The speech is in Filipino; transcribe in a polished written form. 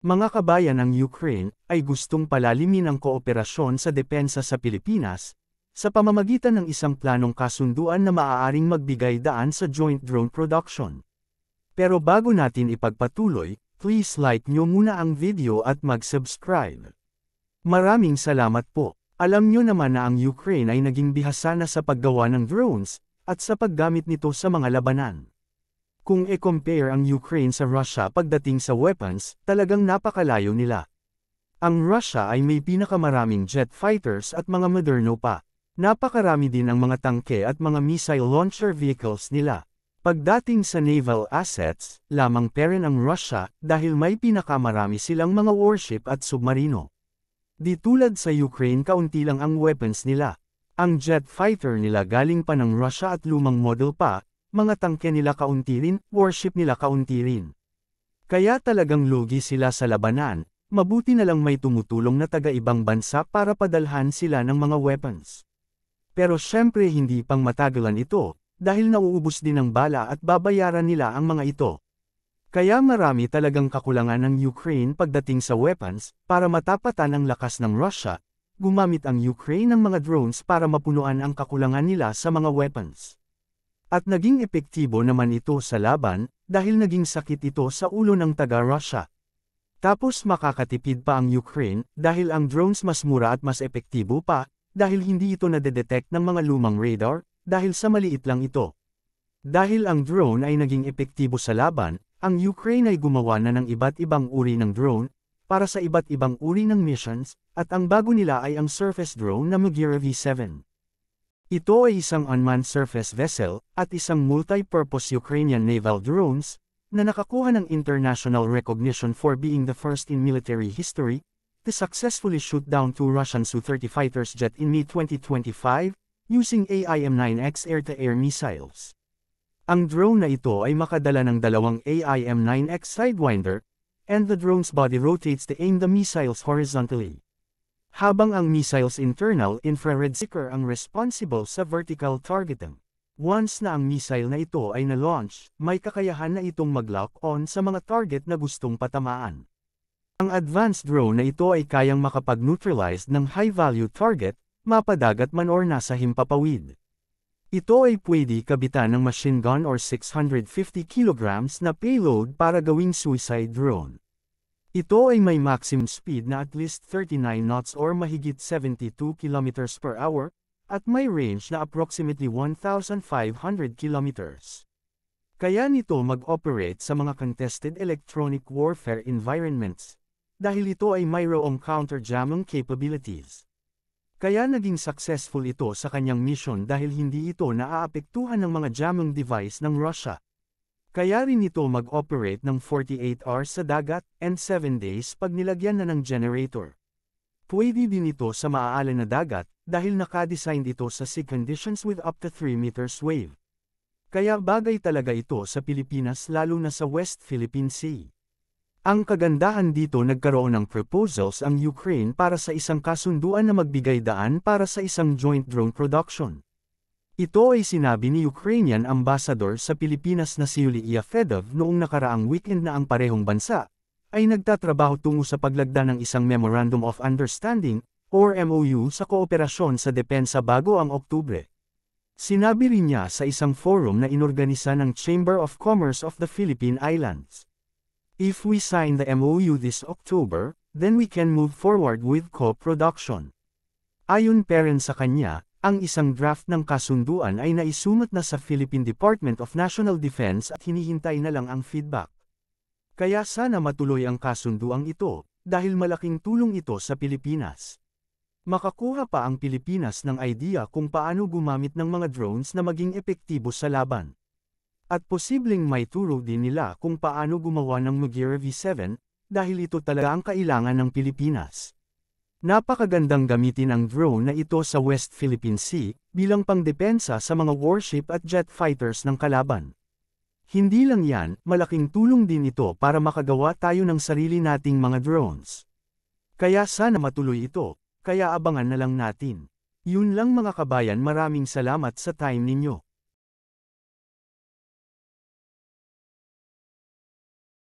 Mga kabayan ng Ukraine ay gustong palalimin ang kooperasyon sa depensa sa Pilipinas, sa pamamagitan ng isang planong kasunduan na maaaring magbigay daan sa joint drone production. Pero bago natin ipagpatuloy, please like nyo muna ang video at mag-subscribe. Maraming salamat po. Alam nyo naman na ang Ukraine ay naging bihasa na sa paggawa ng drones, at sa paggamit nito sa mga labanan. Kung i-compare ang Ukraine sa Russia pagdating sa weapons, talagang napakalayo nila. Ang Russia ay may pinakamaraming jet fighters at mga moderno pa. Napakarami din ang mga tangke at mga missile launcher vehicles nila. Pagdating sa naval assets, lamang peren ang Russia dahil may pinakamarami silang mga warship at submarino. Di tulad sa Ukraine, kaunti lang ang weapons nila. Ang jet fighter nila galing pa ng Russia at lumang model pa, mga tangke nila kaunti rin, warship nila kaunti rin. Kaya talagang lugi sila sa labanan, mabuti na lang may tumutulong na taga-ibang bansa para padalhan sila ng mga weapons. Pero syempre hindi pang matagalan ito, dahil nauubos din ng bala at babayaran nila ang mga ito. Kaya marami talagang kakulangan ng Ukraine pagdating sa weapons, para matapatan ang lakas ng Russia. Gumamit ang Ukraine ng mga drones para mapunuan ang kakulangan nila sa mga weapons. At naging epektibo naman ito sa laban, dahil naging sakit ito sa ulo ng taga-Russia. Tapos makakatipid pa ang Ukraine, dahil ang drones mas mura at mas epektibo pa, dahil hindi ito nadedetect ng mga lumang radar, dahil sa maliit lang ito. Dahil ang drone ay naging epektibo sa laban, ang Ukraine ay gumawa na ng iba't ibang uri ng drone, para sa iba't ibang uri ng missions, at ang bago nila ay ang surface drone na Megira V7. Ito ay isang unmanned surface vessel, at isang multi-purpose Ukrainian naval drones, na nakakuha ng international recognition for being the first in military history, to successfully shoot down 2 Russian Su-30 fighters jet in May 2025, using AIM-9X air-to-air missiles. Ang drone na ito ay makadala ng dalawang AIM-9X Sidewinder, and the drone's body rotates to aim the missiles horizontally. Habang ang missile's internal infrared seeker ang responsible sa vertical targeting. Once na ang missile na ito ay na-launch, may kakayahan na itong mag-lock on sa mga target na gustong patamaan. Ang advanced drone na ito ay kayang makapag-neutralize ng high-value target, mapadagat man or nasa himpapawid. Ito ay pwede kabitan ng machine gun or 650 kilograms na payload para gawing suicide drone. Ito ay may maximum speed na at least 39 knots or mahigit 72 kilometers per hour, at may range na approximately 1,500 kilometers. Kaya nito mag-operate sa mga contested electronic warfare environments, dahil ito ay mayroong counter-jamming capabilities. Kaya naging successful ito sa kanyang mission dahil hindi ito naaapektuhan ng mga jamming device ng Russia. Kaya rin ito mag-operate ng 48 hours sa dagat, and 7 days pag nilagyan na ng generator. Pwede din ito sa maaalan na dagat, dahil nakadesign ito sa sea conditions with up to 3 meters wave. Kaya bagay talaga ito sa Pilipinas lalo na sa West Philippine Sea. Ang kagandahan dito, nagkaroon ng proposals ang Ukraine para sa isang kasunduan na magbigay daan para sa isang joint drone production. Ito ay sinabi ni Ukrainian Ambassador sa Pilipinas na si Yulia Fedov noong nakaraang weekend na ang parehong bansa ay nagtatrabaho tungo sa paglagda ng isang Memorandum of Understanding or MOU sa kooperasyon sa depensa bago ang Oktubre. Sinabi rin niya sa isang forum na inorganisa ng Chamber of Commerce of the Philippine Islands. If we sign the MOU this October, then we can move forward with co-production. Ayon pa rin sa kanya, ang isang draft ng kasunduan ay naisumat na sa Philippine Department of National Defense at hinihintay na lang ang feedback. Kaya sana matuloy ang kasunduang ito, dahil malaking tulong ito sa Pilipinas. Makakuha pa ang Pilipinas ng idea kung paano gumamit ng mga drones na maging epektibo sa laban. At posibleng may turo din nila kung paano gumawa ng Megira V7, dahil ito talaga ang kailangan ng Pilipinas. Napakagandang gamitin ang drone na ito sa West Philippine Sea, bilang pangdepensa sa mga warship at jet fighters ng kalaban. Hindi lang yan, malaking tulong din ito para makagawa tayo ng sarili nating mga drones. Kaya sana matuloy ito, kaya abangan na lang natin. Yun lang mga kabayan, maraming salamat sa time ninyo.